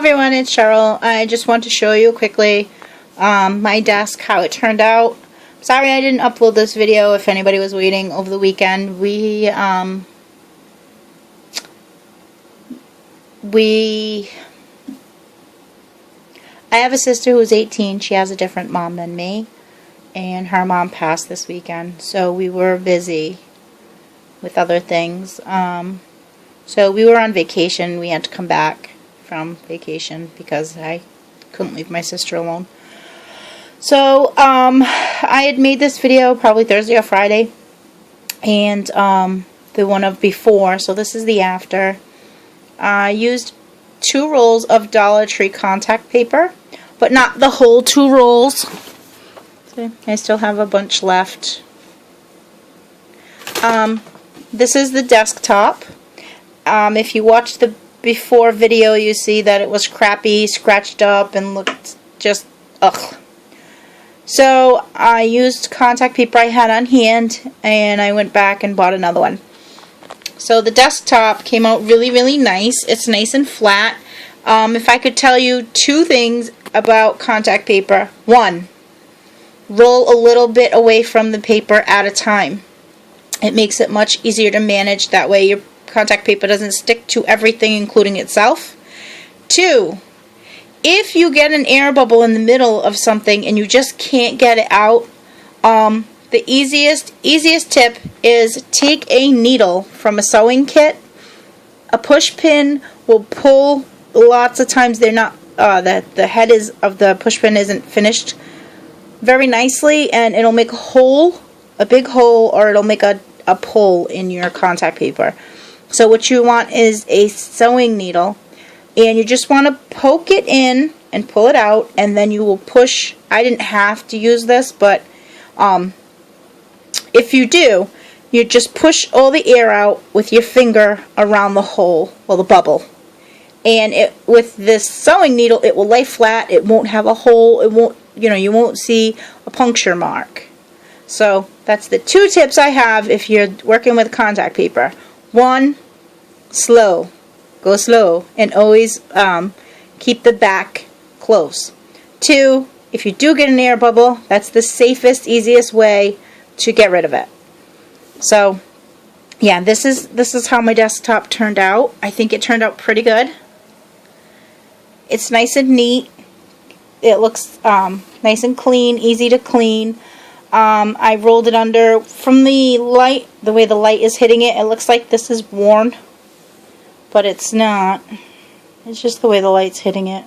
everyone, it's Cheryl. I just want to show you quickly my desk, how it turned out. Sorry I didn't upload this video if anybody was waiting over the weekend. I have a sister who's 18. She has a different mom than me, and her mom passed this weekend, so we were busy with other things. So we were on vacation. We had to come back from vacation because I couldn't leave my sister alone. So I had made this video probably Thursday or Friday, and the one of before, so this is the after. I used 2 rolls of Dollar Tree contact paper, but not the whole 2 rolls. See, I still have a bunch left. This is the desktop. If you watched the before video, you see that it was crappy, scratched up, and looked just ugh. So I used contact paper I had on hand, and I went back and bought another one. So the desktop came out really, really nice. It's nice and flat. If I could tell you 2 things about contact paper. 1, roll a little bit away from the paper at a time. It makes it much easier to manage. That way your contact paper doesn't stick to everything, including itself. 2, if you get an air bubble in the middle of something and you just can't get it out, the easiest tip is take a needle from a sewing kit. A push pin will pull. Lots of times they're not, the head of the push pin isn't finished very nicely, and it'll make a hole, a big hole, or it'll make a pull in your contact paper. So what you want is a sewing needle, and you just want to poke it in and pull it out, and then you will push. I didn't have to use this, but if you do, you just push all the air out with your finger around the hole, well, the bubble. And with this sewing needle, it will lay flat. It won't have a hole. It won't, you won't see a puncture mark. So that's the 2 tips I have if you're working with contact paper. 1, slow. Go slow, and always keep the back close. 2, if you do get an air bubble, that's the safest, easiest way to get rid of it. So yeah, this is how my desktop turned out. I think it turned out pretty good. It's nice and neat. It looks nice and clean, easy to clean. I rolled it under from the light. The way the light is hitting it, it looks like this is worn, but it's not. It's just the way the light's hitting it.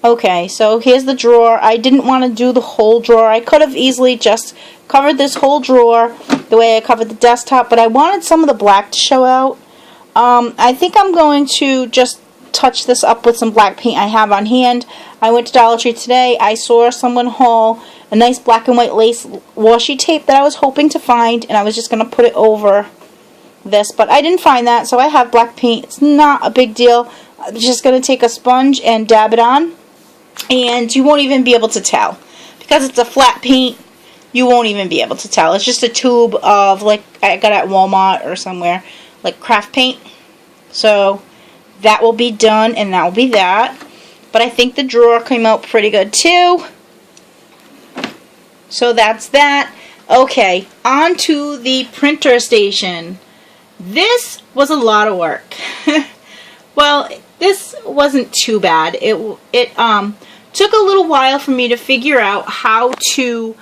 Okay, so here's the drawer. I didn't want to do the whole drawer. I could have easily just covered this whole drawer the way I covered the desktop, but I wanted some of the black to show out. I think I'm going to just touch this up with some black paint I have on hand. I went to Dollar Tree today. I saw someone haul a nice black and white lace washi tape that I was hoping to find, and I was just going to put it over this, but I didn't find that, so I have black paint. It's not a big deal. I'm just going to take a sponge and dab it on, and you won't even be able to tell. Because it's a flat paint, you won't even be able to tell. It's just a tube of, like, I got at Walmart or somewhere, like craft paint. So that will be done, and that will be that. But I think the drawer came out pretty good too. So that's that. Okay, on to the printer station. This was a lot of work. Well, this wasn't too bad. It took a little while for me to figure out how to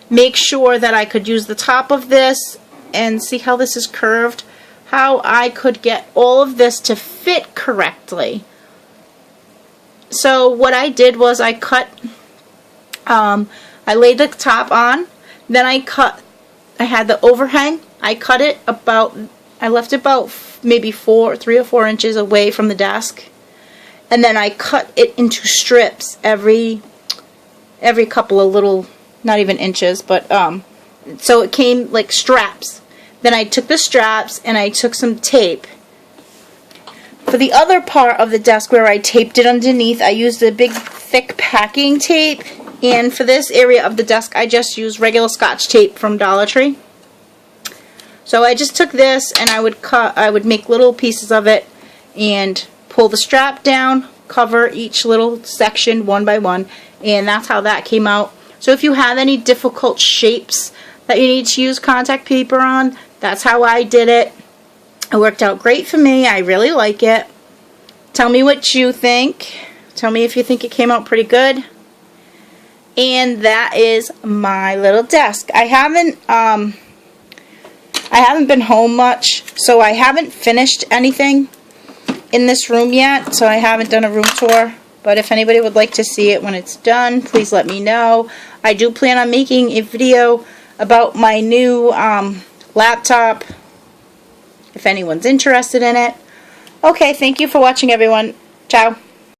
make sure that I could use the top of this and see how this is curved. How I could get all of this to fit correctly. So what I did was I cut, I laid the top on, then I had the overhang, I cut it about, I left it about maybe 3 or 4 inches away from the desk, and then I cut it into strips every couple of little, not even inches, but so it came like straps. Then I took the straps and I took some tape. For the other part of the desk where I taped it underneath, I used a big thick packing tape, and for this area of the desk I just used regular Scotch tape from Dollar Tree. So I just took this and I would make little pieces of it and pull the strap down, cover each little section one by one, and that's how that came out. So if you have any difficult shapes that you need to use contact paper on, that's how I did it. It worked out great for me. I really like it. Tell me what you think. Tell me if you think it came out pretty good. And that is my little desk. I haven't been home much, so I haven't finished anything in this room yet, so I haven't done a room tour. But if anybody would like to see it when it's done, please let me know. I do plan on making a video about my new laptop, if anyone's interested in it. Okay, thank you for watching, everyone. Ciao.